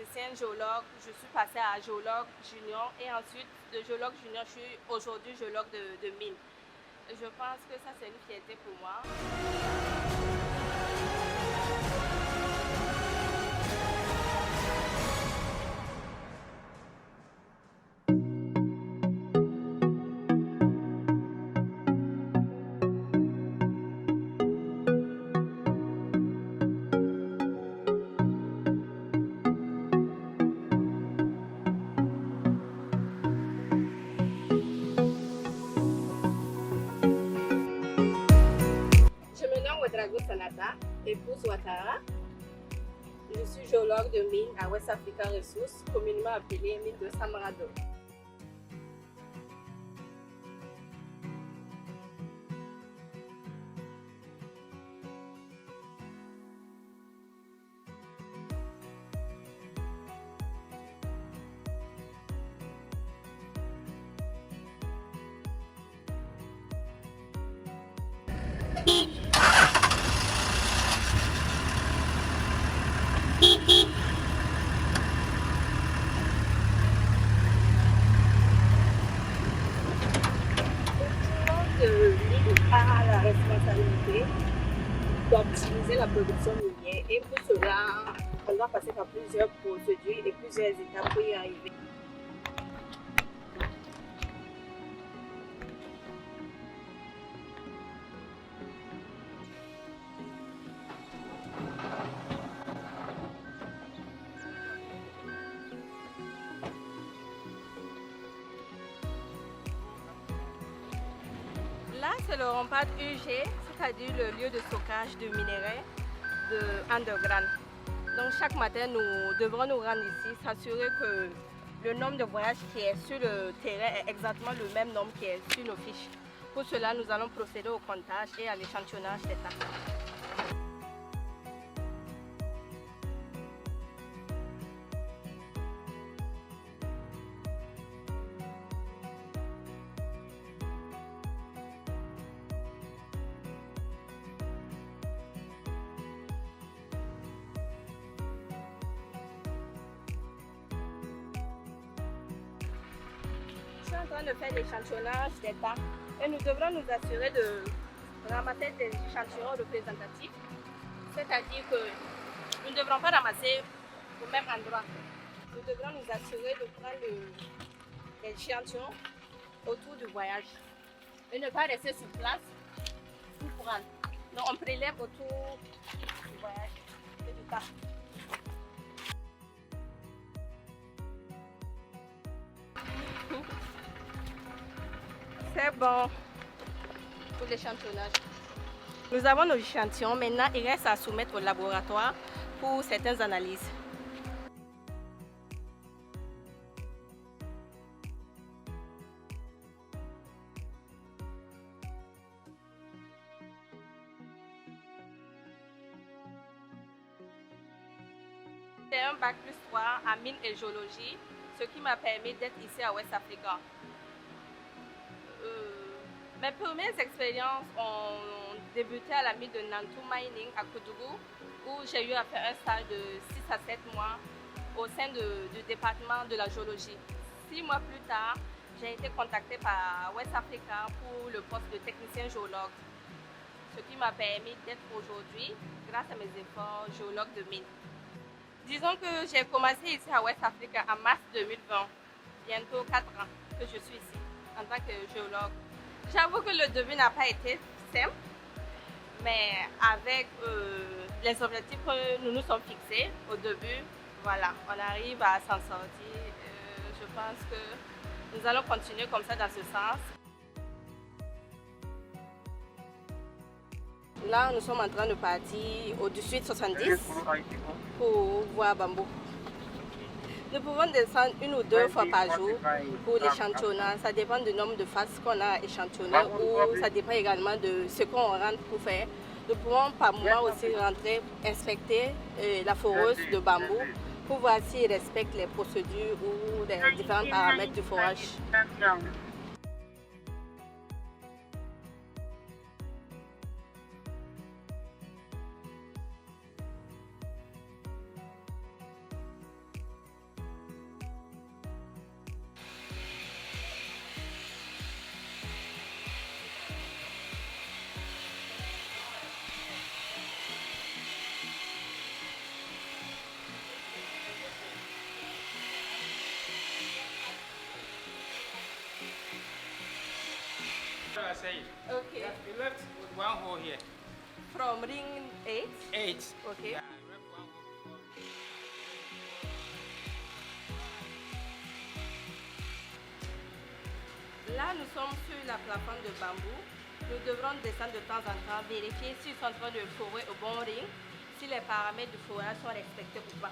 technicienne géologue, je suis passée à géologue junior et ensuite de géologue junior, je suis aujourd'hui géologue de mine. Je pense que ça c'est une fierté pour moi. Je me nomme Ouedraogo Sanata, épouse Ouattara. Je suis géologue de mine à West Africa Resources, communément appelée mine de Samarado. Le mine a la responsabilité d'optimiser la production minière et pour cela, on doit passer par plusieurs procédures et plusieurs étapes pour y arriver. Là, c'est le rempart UG, c'est-à-dire le lieu de stockage de minerais de underground. Donc chaque matin, nous devrons nous rendre ici, s'assurer que le nombre de voyages qui est sur le terrain est exactement le même nombre qui est sur nos fiches. Pour cela, nous allons procéder au comptage et à l'échantillonnage des tas. Je suis en train de faire l'échantillonnage des tas et nous devrons nous assurer de ramasser des échantillons représentatifs, c'est-à-dire que nous ne devrons pas ramasser au même endroit. Nous devrons nous assurer de prendre l'échantillon autour du voyage et ne pas rester sur place pour prendre. Donc on prélève autour du voyage et du tas. C'est bon pour l'échantillonnage. Nous avons nos échantillons. Maintenant, il reste à soumettre au laboratoire pour certaines analyses. C'est un bac plus 3 à mine et géologie, ce qui m'a permis d'être ici à West Africa. Mes premières expériences ont débuté à la mine de Nantou Mining à Koudougou, où j'ai eu à faire un stage de 6 à 7 mois au sein du département de la géologie. 6 mois plus tard, j'ai été contactée par West Africa pour le poste de technicien géologue, ce qui m'a permis d'être aujourd'hui, grâce à mes efforts, géologue de mine. Disons que j'ai commencé ici à West Africa en mars 2020, bientôt 4 ans que je suis ici en tant que géologue. J'avoue que le début n'a pas été simple, mais avec les objectifs que nous nous sommes fixés au début, voilà, on arrive à s'en sortir. Je pense que nous allons continuer comme ça dans ce sens. Là, nous sommes en train de partir au-dessus de 70 pour voir Bambou. Nous pouvons descendre 1 ou 2 fois par jour pour l'échantillonnage. Ça dépend du nombre de faces qu'on a échantillonné ou ça dépend également de ce qu'on rentre pour faire. Nous pouvons par moment aussi rentrer, inspecter la foreuse de bambou pour voir s'il respecte les procédures ou les différents paramètres du forage. I said. Okay. Yeah, you left with one hole here. From ring 8. 8. Okay. Yeah, you left one hole before. Là, nous sommes sur la plateforme de bambou. Nous devrons descendre de temps en temps, vérifier s'ils sont en train de fourrer au bon ring, si les paramètres du fourrage sont respectés ou pas.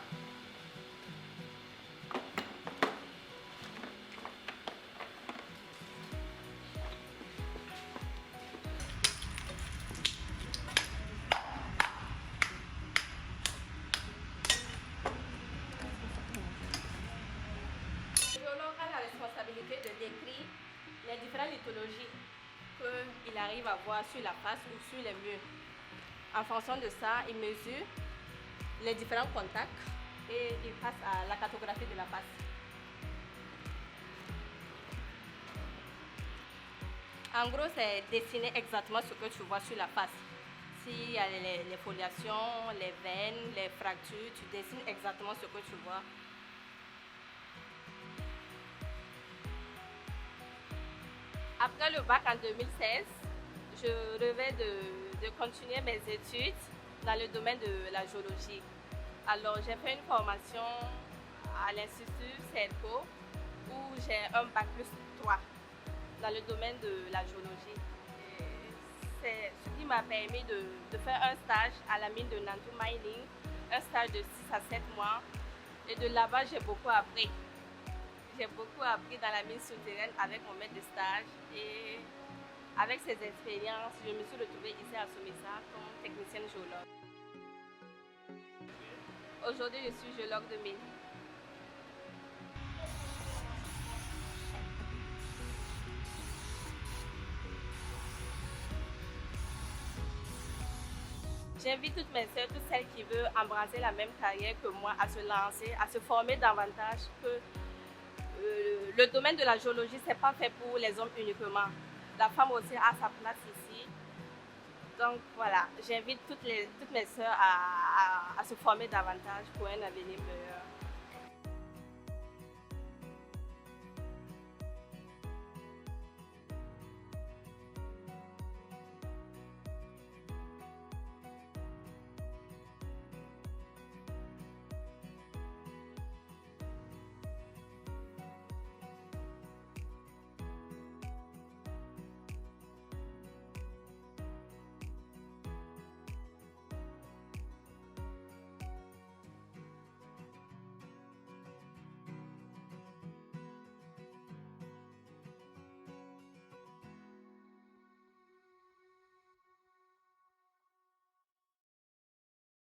Le géologue a la responsabilité de décrire les différentes lithologies qu'il arrive à voir sur la face ou sur les murs. En fonction de ça, il mesure les différents contacts et il passe à la cartographie de la face. En gros, c'est dessiner exactement ce que tu vois sur la face. S'il y a les foliations, les veines, les fractures, tu dessines exactement ce que tu vois. Après le bac en 2016, je rêvais de continuer mes études dans le domaine de la géologie. Alors j'ai fait une formation à l'Institut CERCO où j'ai un bac plus 3 dans le domaine de la géologie. C'est ce qui m'a permis de faire un stage à la mine de Nantou Mining, un stage de 6 à 7 mois. Et de là-bas, j'ai beaucoup appris. J'ai beaucoup appris dans la mine souterraine avec mon maître de stage et avec ces expériences, je me suis retrouvée ici à Somessa comme technicienne géologue. Aujourd'hui, je suis géologue de mine. J'invite toutes mes sœurs, toutes celles qui veulent embrasser la même carrière que moi, à se lancer, à se former davantage, que le domaine de la géologie, ce n'est pas fait pour les hommes uniquement. La femme aussi a sa place ici. Donc voilà, j'invite toutes mes sœurs à se former davantage pour un avenir meilleur.